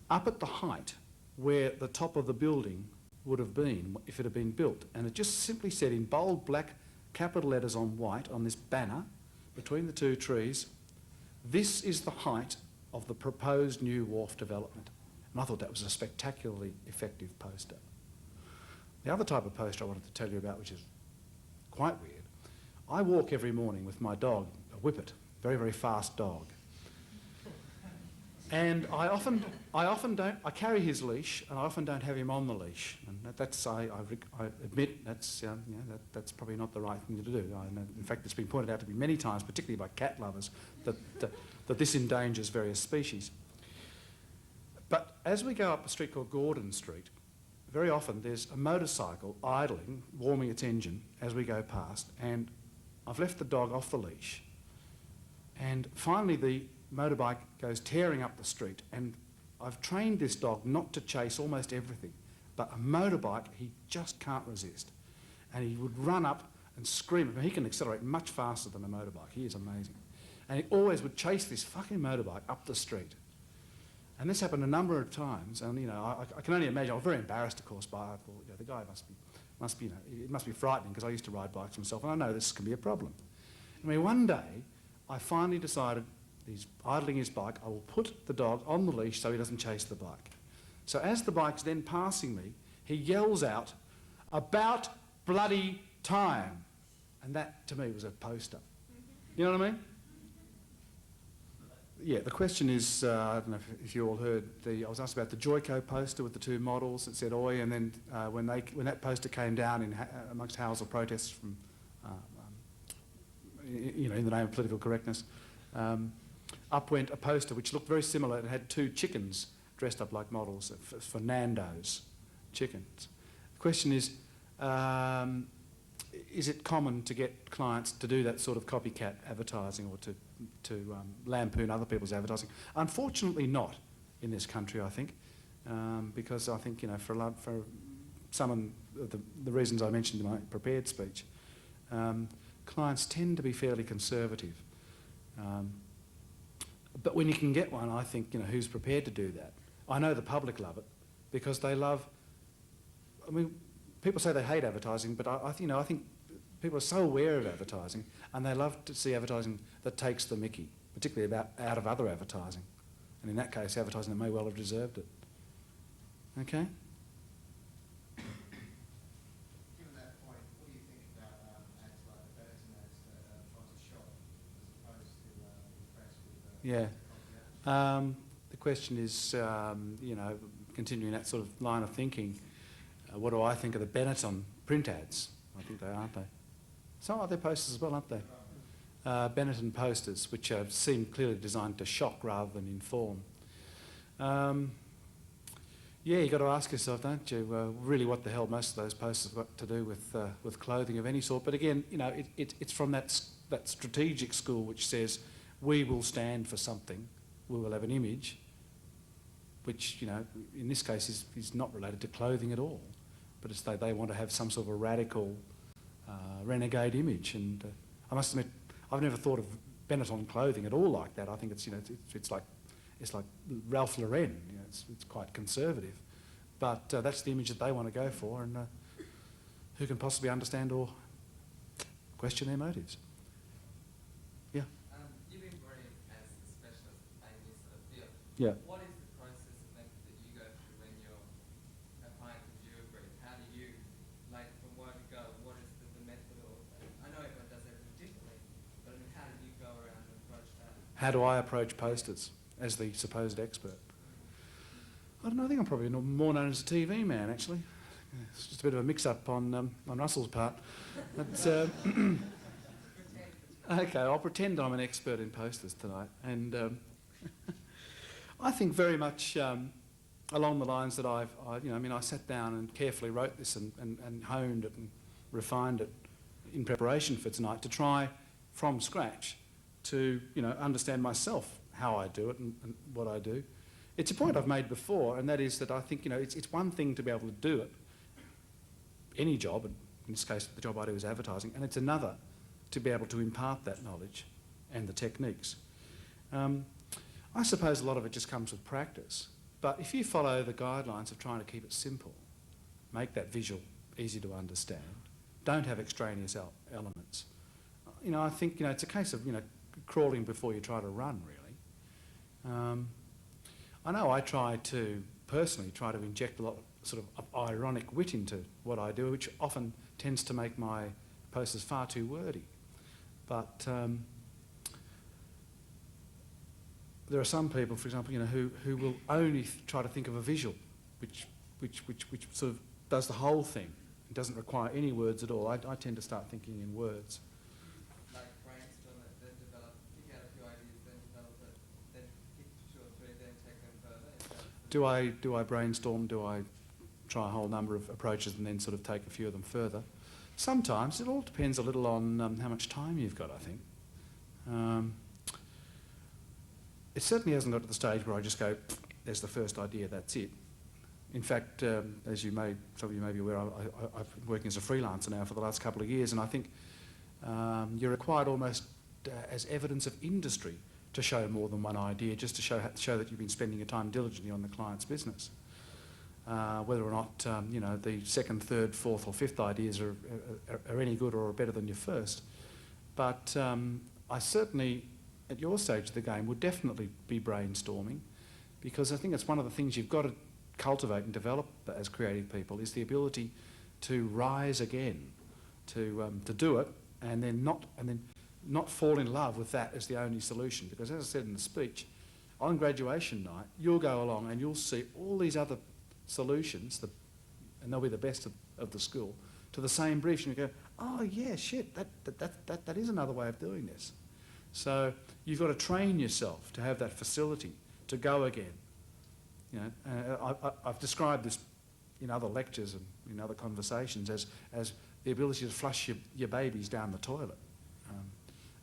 up at the height where the top of the building would have been if it had been built. And it just simply said in bold black capital letters on white on this banner between the two trees, "This is the height of the proposed new wharf development." And I thought that was a spectacularly effective poster. The other type of poster I wanted to tell you about, which is quite weird, I walk every morning with my dog, a Whippet, very, very fast dog. And I often don't, I carry his leash, and I often don't have him on the leash. And that's, I admit, that's probably not the right thing to do. In fact, it's been pointed out to me many times, particularly by cat lovers, that this endangers various species. But as we go up a street called Gordon Street, very often there's a motorcycle idling, warming its engine as we go past, and I've left the dog off the leash. And finally the motorbike goes tearing up the street, and I've trained this dog not to chase almost everything, but a motorbike he just can't resist. And he would run up and scream. I mean, he can accelerate much faster than a motorbike. He is amazing. And he always would chase this fucking motorbike up the street. And this happened a number of times, and I can only imagine. I was very embarrassed, of course, by I thought, the guy must be Must be, you know, it must be frightening because I used to ride bikes myself, and I know this can be a problem. Anyway, one day I finally decided he's idling his bike. I will put the dog on the leash so he doesn't chase the bike. So as the bike's then passing me, he yells out, "About bloody time!" And that, to me, was a poster. You know what I mean? Yeah, the question is, I don't know if you all heard, I was asked about the Joico poster with the two models that said "Oi," and then when that poster came down amongst howls of protests from, you know, in the name of political correctness, up went a poster which looked very similar. It had two chickens dressed up like models for Nando's chickens. The question is it common to get clients to do that sort of copycat advertising or to lampoon other people's advertising? Unfortunately not in this country, I think, because I think, you know, for some of the reasons I mentioned in my prepared speech, clients tend to be fairly conservative. But when you can get one, I think, you know, who's prepared to do that? I know the public love it because they love, I mean, people say they hate advertising, but I think people are so aware of advertising and they love to see advertising that takes the mickey, particularly out of other advertising. And in that case, advertising that may well have deserved it. Okay? Given that point, what do you think about ads like the Benetton ads that try to shop as opposed to impress with Yeah. copy ads? The question is, you know, continuing that sort of line of thinking, what do I think of the Benetton print ads? I think they are, aren't they? Some of their posters as well, aren't they? Benetton posters, which seem clearly designed to shock rather than inform. Yeah, you've got to ask yourself, don't you, really what the hell most of those posters have got to do with clothing of any sort. But again, you know, it's from that strategic school which says we will stand for something, we will have an image, which, you know, in this case is not related to clothing at all, but it's they want to have some sort of a radical, renegade image. And I must admit, I've never thought of Benetton clothing at all like that. I think it's, you know, it's like Ralph Lauren. You know, it's quite conservative, but that's the image that they want to go for, and who can possibly understand or question their motives? Yeah. You've been brought in as a specialist in this sort of field. Yeah. What is the process of method that you go through when you're applying for jury brief? How do you, like, from where to go? What is the method? Or I know everyone does everything differently, but I mean, how do you go around and approach that? How do I approach posters as the supposed expert? I don't know. I think I'm probably more known as a TV man, actually. It's just a bit of a mix-up on Russell's part. But, okay, I'll pretend I'm an expert in posters tonight. And I think very much along the lines that I sat down and carefully wrote this and honed it and refined it in preparation for tonight to try from scratch to, you know, understand myself how I do it and what I do. It's a point I've made before, and that is that I think, you know, it's one thing to be able to do it, any job, and in this case the job I do is advertising, and it's another to be able to impart that knowledge and the techniques. I suppose a lot of it just comes with practice, but if you follow the guidelines of trying to keep it simple, make that visual easy to understand, don't have extraneous elements, you know, I think, you know, it's a case of, you know, crawling before you try to run, really. I know I personally try to inject a lot of sort of ironic wit into what I do, which often tends to make my posters far too wordy. But there are some people, for example, you know, who will only try to think of a visual, which sort of does the whole thing. It doesn't require any words at all. I tend to start thinking in words. Like brainstorm it, then develop, pick out a few ideas, then develop it, then pick 2 or 3, then take them further. Do I brainstorm? Do I try a whole number of approaches and then sort of take a few of them further? Sometimes. It all depends a little on how much time you've got, I think. It certainly hasn't got to the stage where I just go, there's the first idea, that's it. In fact, as some of you may be aware, I've been working as a freelancer now for the last couple of years, and I think you're required almost as evidence of industry to show more than one idea, just to show that you've been spending your time diligently on the client's business. whether or not you know, the second, third, fourth or fifth ideas are any good or are better than your first. But I certainly, at your stage of the game, would definitely be brainstorming, because I think it's one of the things you've got to cultivate and develop as creative people, is the ability to rise again, to do it, and then not fall in love with that as the only solution. Because as I said in the speech, on graduation night, you'll go along and you'll see all these other solutions, and they'll be the best of the school, to the same briefs, and you go, oh yeah, shit, that is another way of doing this. So you've got to train yourself to have that facility to go again. You know, I've described this in other lectures and in other conversations as the ability to flush your babies down the toilet.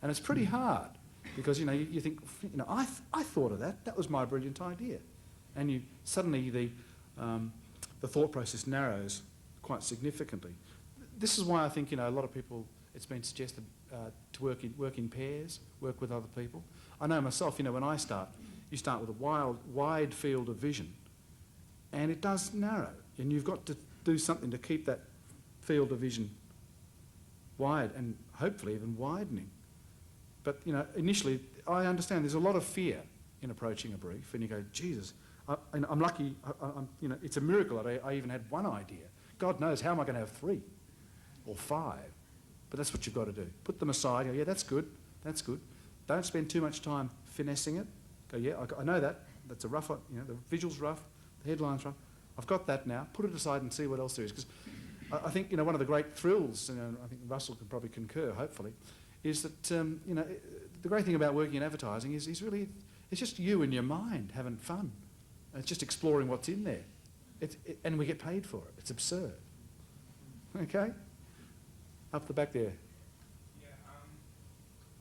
And it's pretty hard, because you know, you think, you know, I thought of that. That was my brilliant idea, and you suddenly the thought process narrows quite significantly. This is why I think, you know, a lot of people, it's been suggested to work in pairs, work with other people. I know myself, you know, when I start, you start with a wide field of vision, and it does narrow, and you've got to do something to keep that field of vision wide and hopefully even widening. But, you know, initially, I understand there's a lot of fear in approaching a brief, and you go, Jesus, I'm lucky, you know, it's a miracle that I even had one idea. God knows, how am I going to have 3 or 5? But that's what you've got to do. Put them aside, go, yeah, that's good, that's good. Don't spend too much time finessing it. Go, yeah, I know that, that's a rough, you know, the visual's rough, the headline's rough. I've got that now, put it aside and see what else there is. Because I think, you know, one of the great thrills, and I think Russell can probably concur, hopefully, is that, you know, the great thing about working in advertising is really, it's just you and your mind having fun. It's just exploring what's in there. And we get paid for it. It's absurd. Okay? Up the back there. Yeah,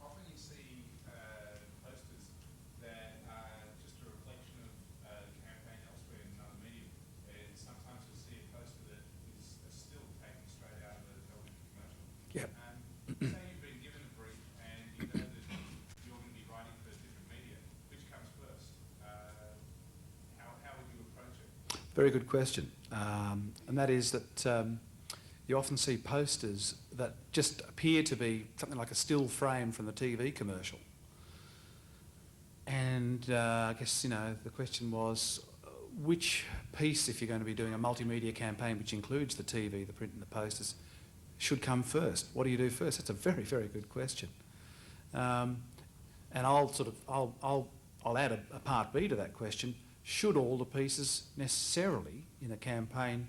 often you see posters that are just a reflection of the campaign elsewhere in another medium. And sometimes you'll see a poster that is a still taken straight out of a television commercial. Yep. Say you've been given a brief and you know that you're going to be writing for different media. Which comes first? How would you approach it? Very good question. And that is that you often see posters that just appear to be something like a still frame from the TV commercial. And I guess, you know, the question was, which piece, if you're going to be doing a multimedia campaign which includes the TV, the print and the posters, should come first? What do you do first? That's a very, very good question. And I'll add a part B to that question. Should all the pieces necessarily in a campaign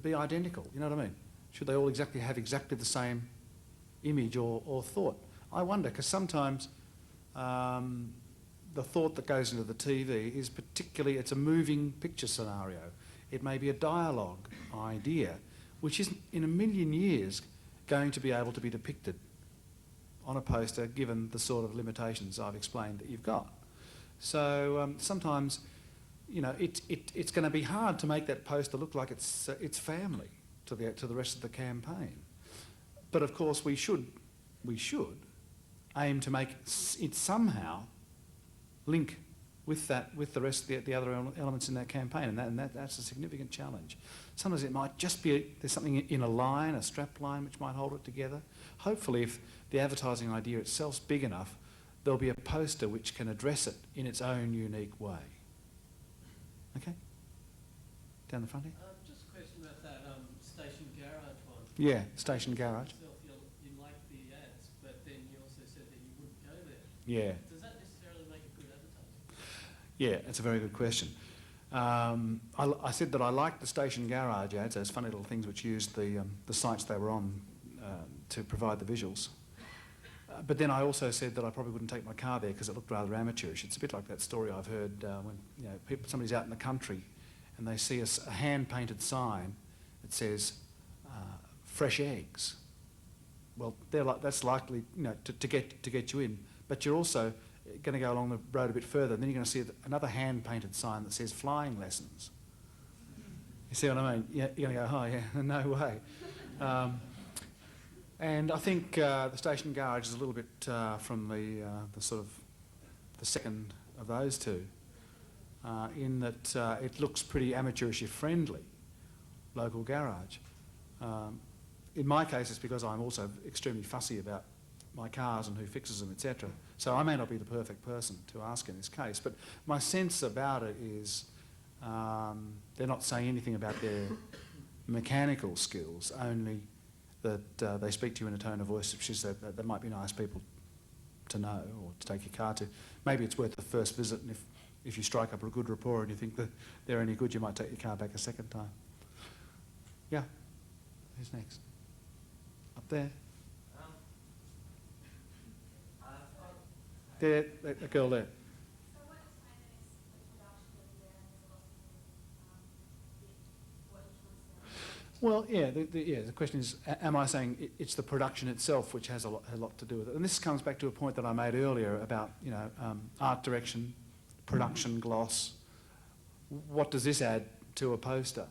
be identical? You know what I mean? Should they all have exactly the same image or thought? I wonder, because sometimes the thought that goes into the TV is particularly, it's a moving picture scenario. It may be a dialogue idea, which isn't in a million years going to be able to be depicted on a poster given the sort of limitations I've explained that you've got. So sometimes, you know, it's going to be hard to make that poster look like it's family to the rest of the campaign. But of course we should aim to make it somehow link with the rest of the other elements in that campaign, and that's a significant challenge. Sometimes it might just be there's something in a line, a strap line, which might hold it together. Hopefully, if the advertising idea itself's big enough, there'll be a poster which can address it in its own unique way. Okay? Down the front here? Just a question about that station garage one. Yeah, station garage. You like the ads, but then you also said that you wouldn't go there. Yeah. Does that necessarily make it good advertising? Yeah, that's a very good question. I said that I liked the station garage ads, those funny little things which used the sites they were on to provide the visuals. But then I also said that I probably wouldn't take my car there because it looked rather amateurish. It's a bit like that story I've heard when, you know, somebody's out in the country and they see a hand-painted sign that says fresh eggs. Well, that's likely, you know, to get you in. But you're also going to go along the road a bit further, and then you're going to see another hand-painted sign that says flying lessons. You see what I mean? You're going to go, oh yeah, no way. And I think the station garage is a little bit from the sort of the second of those two. in that it looks pretty amateurish if friendly, local garage. In my case, it's because I'm also extremely fussy about my cars and who fixes them, etc. So I may not be the perfect person to ask in this case, but my sense about it is they're not saying anything about their mechanical skills, only that they speak to you in a tone of voice which is that they might be nice people to know or to take your car to. Maybe it's worth the first visit, and if you strike up a good rapport and you think that they're any good, you might take your car back a second time. Yeah. Who's next? Up there. There, the girl there. So what is finance the production of the what you're trying to say? Well, yeah, the question is, am I saying it's the production itself which has a lot to do with it? And this comes back to a point that I made earlier about, art direction, production gloss. What does this add to a poster?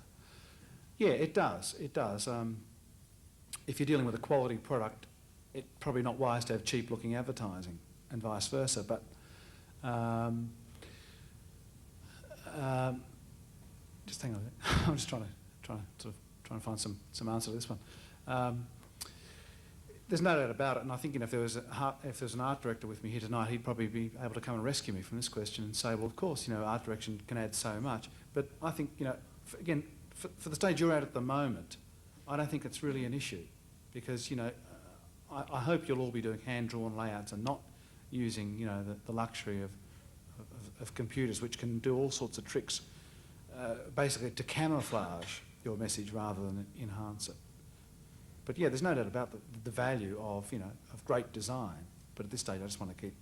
Yeah, it does. It does. If you're dealing with a quality product, it's probably not wise to have cheap-looking advertising, and vice versa. But just hang on a minute. I'm just trying to find some answer to this one. There's no doubt about it, and I think if there was an art director with me here tonight, he'd probably be able to come and rescue me from this question and say, well, of course, art direction can add so much. But I think, for the stage you're at the moment, I don't think it's really an issue, because I hope you'll all be doing hand-drawn layouts and not using the luxury of computers, which can do all sorts of tricks, basically to camouflage your message rather than enhance it. But yeah, there's no doubt about the value of of great design. But at this stage, I just want to keep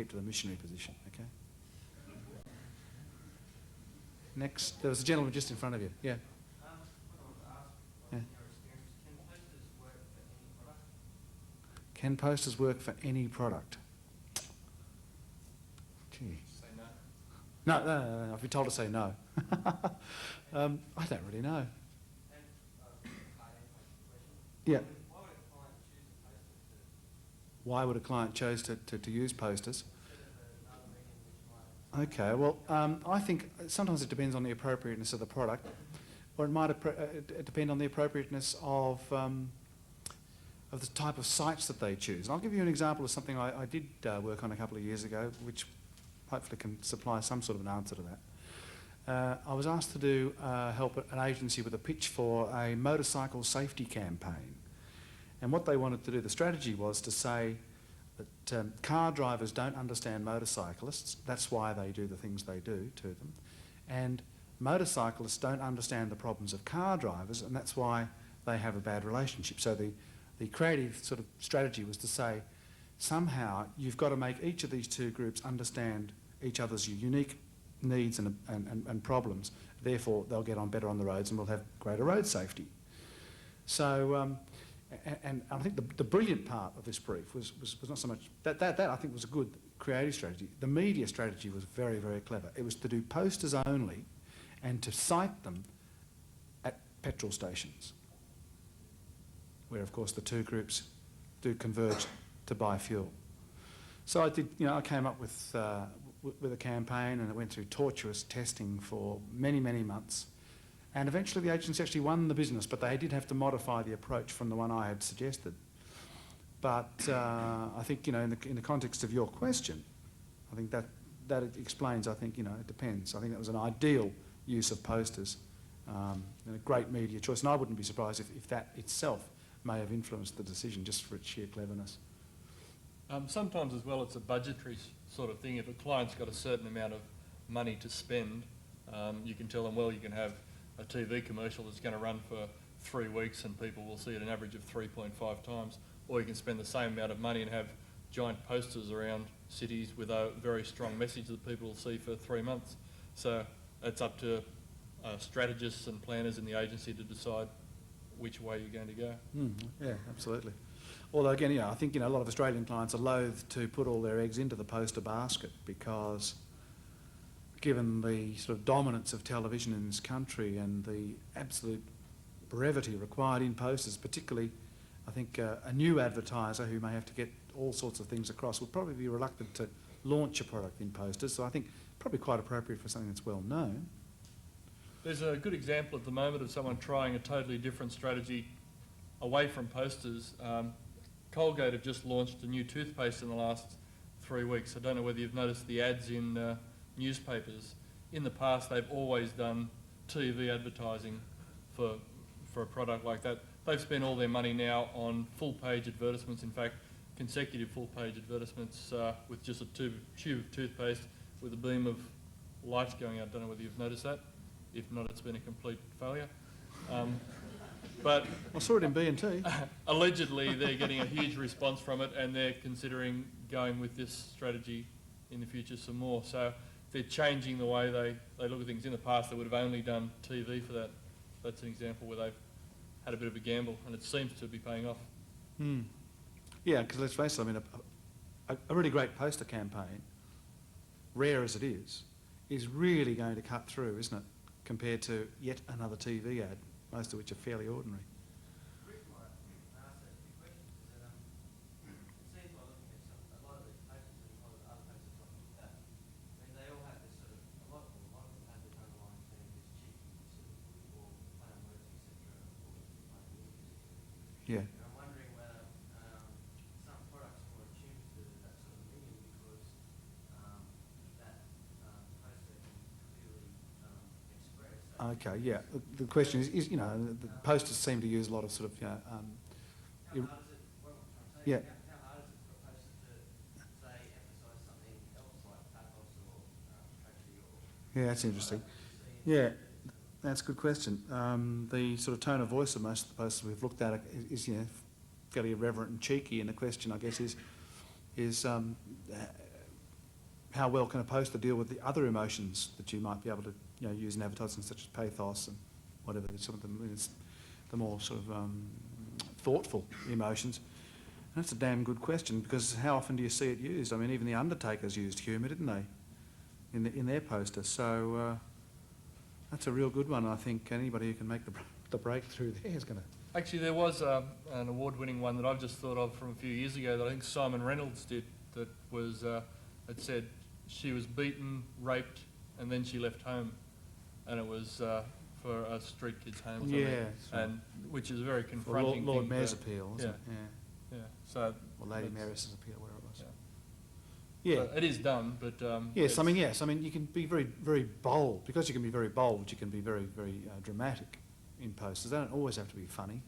to the missionary position. Okay. Next, there was a gentleman just in front of you. Yeah. Yeah. Can posters work for any product? Gee. Say no. No, I've been told to say no. I don't really know. Yeah. Why would a client choose to use posters? Okay, well, I think sometimes it depends on the appropriateness of the product, or it might depend on the appropriateness of the type of sites that they choose. And I'll give you an example of something I did work on a couple of years ago, which hopefully can supply some sort of an answer to that. I was asked to help an agency with a pitch for a motorcycle safety campaign. And what they wanted to do, the strategy was to say that car drivers don't understand motorcyclists, that's why they do the things they do to them, and motorcyclists don't understand the problems of car drivers, and that's why they have a bad relationship. So the creative sort of strategy was to say, somehow you've got to make each of these two groups understand each other's unique needs and problems, therefore they'll get on better on the roads and we'll have greater road safety. So, and I think the brilliant part of this brief was not so much, that I think was a good creative strategy. The media strategy was very, very clever. It was to do posters only and to cite them at petrol stations, where of course the two groups do converge to buy fuel. So I did, I came up with a campaign, and it went through tortuous testing for many, many months. And eventually the agency actually won the business, but they did have to modify the approach from the one I had suggested. But I think, in the context of your question, I think that explains, I think, it depends. I think that was an ideal use of posters and a great media choice. And I wouldn't be surprised if that itself may have influenced the decision just for its sheer cleverness. Sometimes as well it's a budgetary sort of thing. If a client's got a certain amount of money to spend, you can tell them, well, you can have a TV commercial that's going to run for 3 weeks and people will see it an average of 3.5 times, or you can spend the same amount of money and have giant posters around cities with a very strong message that people will see for 3 months. So it's up to strategists and planners in the agency to decide which way you're going to go. Yeah, absolutely. Although again, I think a lot of Australian clients are loath to put all their eggs into the poster basket, because given the sort of dominance of television in this country and the absolute brevity required in posters, particularly I think a new advertiser who may have to get all sorts of things across would probably be reluctant to launch a product in posters. So I think probably quite appropriate for something that's well known. There's a good example at the moment of someone trying a totally different strategy away from posters. Colgate have just launched a new toothpaste in the last 3 weeks. I don't know whether you've noticed the ads in newspapers. In the past, they've always done TV advertising for a product like that. They've spent all their money now on full-page advertisements. In fact, consecutive full-page advertisements with just a tube of toothpaste with a beam of light going out. I don't know whether you've noticed that. If not, it's been a complete failure. But I saw it in B&T. allegedly, they're getting a huge response from it, and they're considering going with this strategy in the future some more. So they're changing the way they look at things. In the past, they would have only done TV for that. That's an example where they've had a bit of a gamble, and it seems to be paying off. Yeah, because let's face it, I mean, a really great poster campaign, rare as it is really going to cut through, isn't it, compared to yet another TV ad, most of which are fairly ordinary. The reason why I asked those two questions is that it seems by looking at a lot of these posters and a lot of other posters like that, I mean, they all have this sort of, a lot of them have this underlying theme, this cheeky sort of, or play on words, etc., or play on music, etc. Yeah. And I'm wondering whether some products are more attuned to that sort of medium because that poster can clearly express that. Okay, yeah. The question is, you know, the posters seem to use a lot of sort of, How hard is it, what I'm saying, Yeah. how hard is it for a poster to, say, emphasise something else like pathos or tragedy or... yeah, that's interesting. Yeah, that's a good question. The sort of tone of voice of most of the posters we've looked at is you know, fairly irreverent and cheeky, and the question, I guess, is how well can a poster deal with the other emotions that you might be able to, you know, use in advertising, such as pathos and whatever, some of the more sort of thoughtful emotions. And that's a damn good question, because how often do you see it used? I mean, even the Undertakers used humour, didn't they, in their poster? So that's a real good one. I think anybody who can make the breakthrough there is going to... Actually, there was an award-winning one that I've just thought of from a few years ago that I think Simon Reynolds did, that was, it said she was beaten, raped, and then she left home. And it was for a street kid's home or something. Yeah, and which is a very For confronting Lord thing. Mayor's for- appeal, wasn't yeah. it? Yeah, so... Or Lady that's- Mayoress's appeal, where it was. Yeah. Yeah. So it is done, but... Yes, I mean, you can be very, very bold. Because you can be very bold, you can be very, very dramatic in posters. They don't always have to be funny.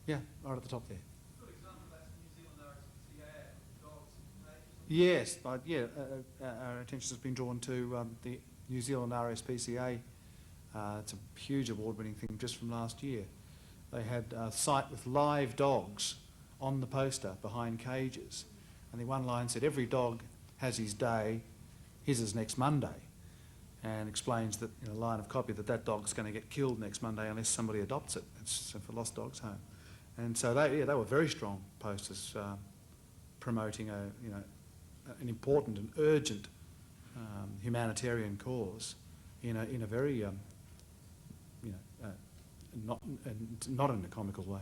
Yeah, right at the top there. Good example, that's New Zealand RSPCA ad with dogs and cages. Yes, but yeah, our attention has been drawn to the New Zealand RSPCA. It's a huge award-winning thing just from last year. They had a site with live dogs on the poster behind cages. And the one line said, every dog has his day, his is next Monday. And explains that in a line of copy that dog's going to get killed next Monday unless somebody adopts it. It's for Lost Dogs Home. And so they were very strong posters promoting an important and urgent humanitarian cause in a very not in a comical way.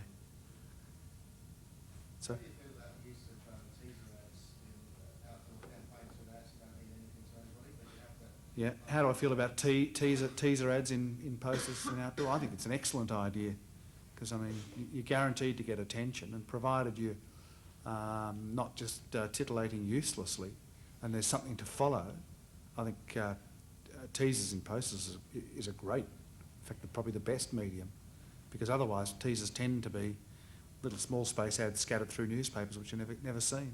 So. How do you feel about the use of teaser ads in outdoor campaigns where they actually don't mean anything to anybody, but you have to... Yeah, how do I feel about teaser ads in posters in outdoor? I think it's an excellent idea, because I mean you're guaranteed to get attention, and provided you not just titillating uselessly, and there's something to follow, I think teasers in posters is a great, in fact, probably the best medium, because otherwise teasers tend to be little small space ads scattered through newspapers which you've never seen.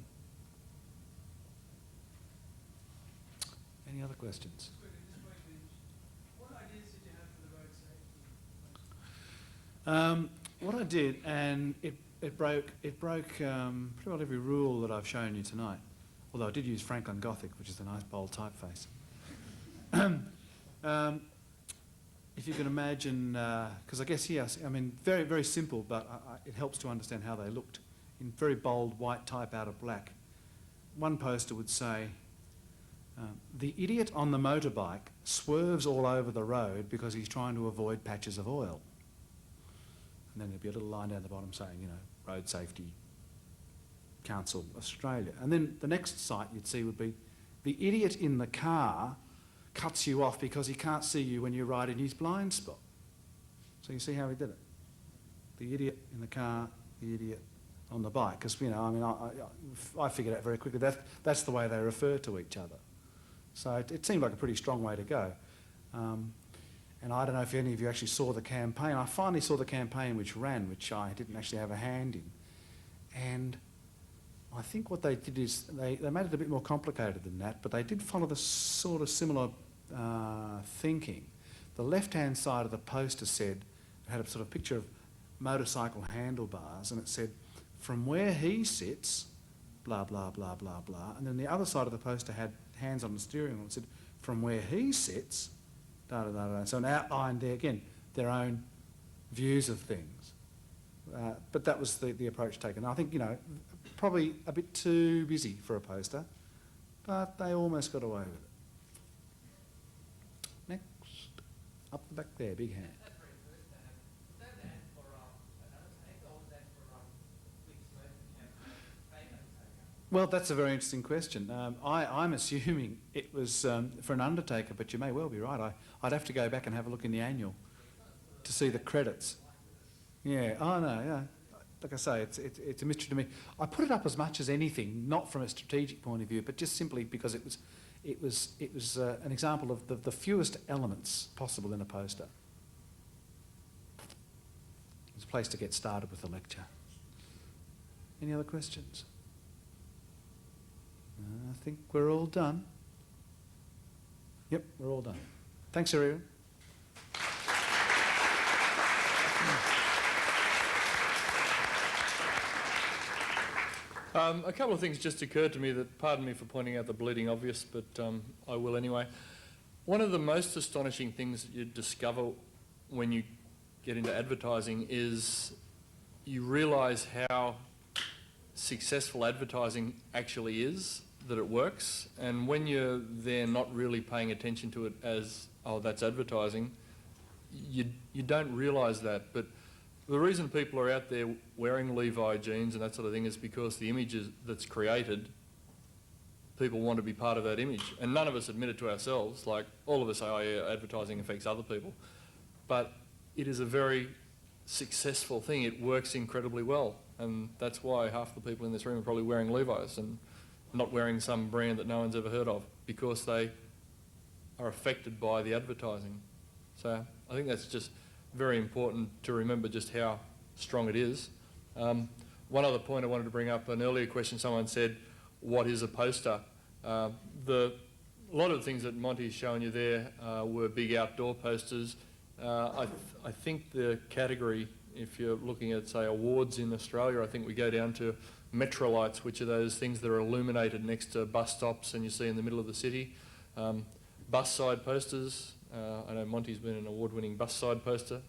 Any other questions? What ideas did you have for the road safety? What I did, and it broke pretty well every rule that I've shown you tonight. Although I did use Franklin Gothic, which is a nice bold typeface. If you can imagine, because I guess yes, I mean very very simple, but it helps to understand how they looked in very bold white type out of black. One poster would say, "The idiot on the motorbike swerves all over the road because he's trying to avoid patches of oil." And then there'd be a little line down the bottom saying, you know, Road Safety Council Australia. And then the next site you'd see would be The idiot in the car cuts you off because he can't see you when you're right in his blind spot. So you see how he did it? The idiot in the car, the idiot on the bike. Because, you know, I mean, I figured out very quickly that's the way they refer to each other. So it seemed like a pretty strong way to go. And I don't know if any of you actually saw the campaign. I finally saw the campaign which ran, which I didn't actually have a hand in. And I think what they did is they made it a bit more complicated than that, but they did follow the sort of similar thinking. The left-hand side of the poster said, it had a sort of picture of motorcycle handlebars, and it said, from where he sits, blah, blah, blah, blah, blah. And then the other side of the poster had hands on the steering wheel and said, from where he sits, da, da, da, da. So an outline there, again, their own views of things. But that was the approach taken. I think, you know, probably a bit too busy for a poster, but they almost got away with it. Next. Up the back there, big hand. That's very first. Was that an ad for another take, or was that for Quick Smoke campaign, fake Undertaker? Well, that's a very interesting question. I'm assuming it was for an Undertaker, but you may well be right. I'd have to go back and have a look in the annual to see the credits. Yeah, oh no, yeah. Like I say, it's a mystery to me. I put it up as much as anything, not from a strategic point of view, but just simply because it was an example of the fewest elements possible in a poster. It's a place to get started with the lecture. Any other questions? I think we're all done. Yep, we're all done. Thanks, everyone. A couple of things just occurred to me that, pardon me for pointing out the bleeding obvious, but I will anyway. One of the most astonishing things that you discover when you get into advertising is you realise how successful advertising actually is, that it works, and when you're there not really paying attention to it as, oh, that's advertising, you don't realise that. But the reason people are out there wearing Levi jeans and that sort of thing is because the image that's created, people want to be part of that image. And none of us admit it to ourselves. Like, all of us say, oh yeah, advertising affects other people. But it is a very successful thing. It works incredibly well. And that's why half the people in this room are probably wearing Levi's and not wearing some brand that no one's ever heard of, because they are affected by the advertising. So I think that's just very important to remember just how strong it is. One other point I wanted to bring up, an earlier question someone said, what is a poster? A lot of the things that Monty's shown you there were big outdoor posters. I think the category, if you're looking at, say, awards in Australia, I think we go down to Metrolights, which are those things that are illuminated next to bus stops and you see in the middle of the city. Bus side posters. I know Monty's been an award-winning bus side poster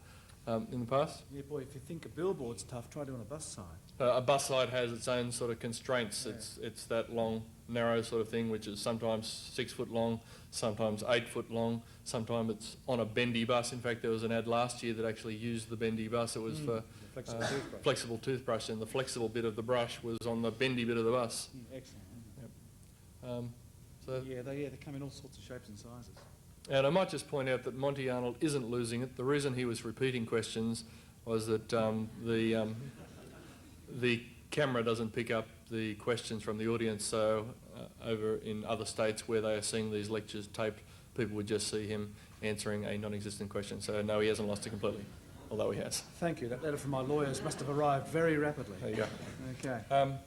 in the past. Yeah, boy, if you think a billboard's tough, try doing a bus side. A bus side has its own sort of constraints. Yeah. It's that long, narrow sort of thing, which is sometimes 6 foot long, sometimes 8 foot long, sometimes it's on a bendy bus. In fact, there was an ad last year that actually used the bendy bus. It was for flexible toothbrush, and the flexible bit of the brush was on the bendy bit of the bus. Excellent. Yep. So they come in all sorts of shapes and sizes. And I might just point out that Monty Arnold isn't losing it. The reason he was repeating questions was that the camera doesn't pick up the questions from the audience, so over in other states where they are seeing these lectures taped, people would just see him answering a non-existent question. So no, he hasn't lost it completely, although he has. Thank you. That letter from my lawyers must have arrived very rapidly. There you go. Okay.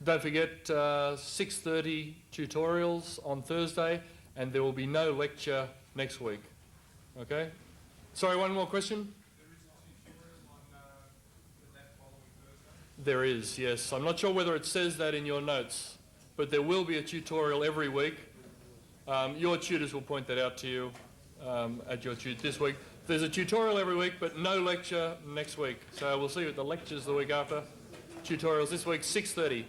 Don't forget 6:30 tutorials on Thursday, and there will be no lecture next week. Okay? Sorry, one more question? There is a tutorial on that following Thursday? There is, yes. I'm not sure whether it says that in your notes, but there will be a tutorial every week. Your tutors will point that out to you at your this week. There's a tutorial every week, but no lecture next week. So we'll see you at the lectures the week after. Tutorials this week, 6:30.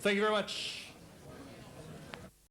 Thank you very much.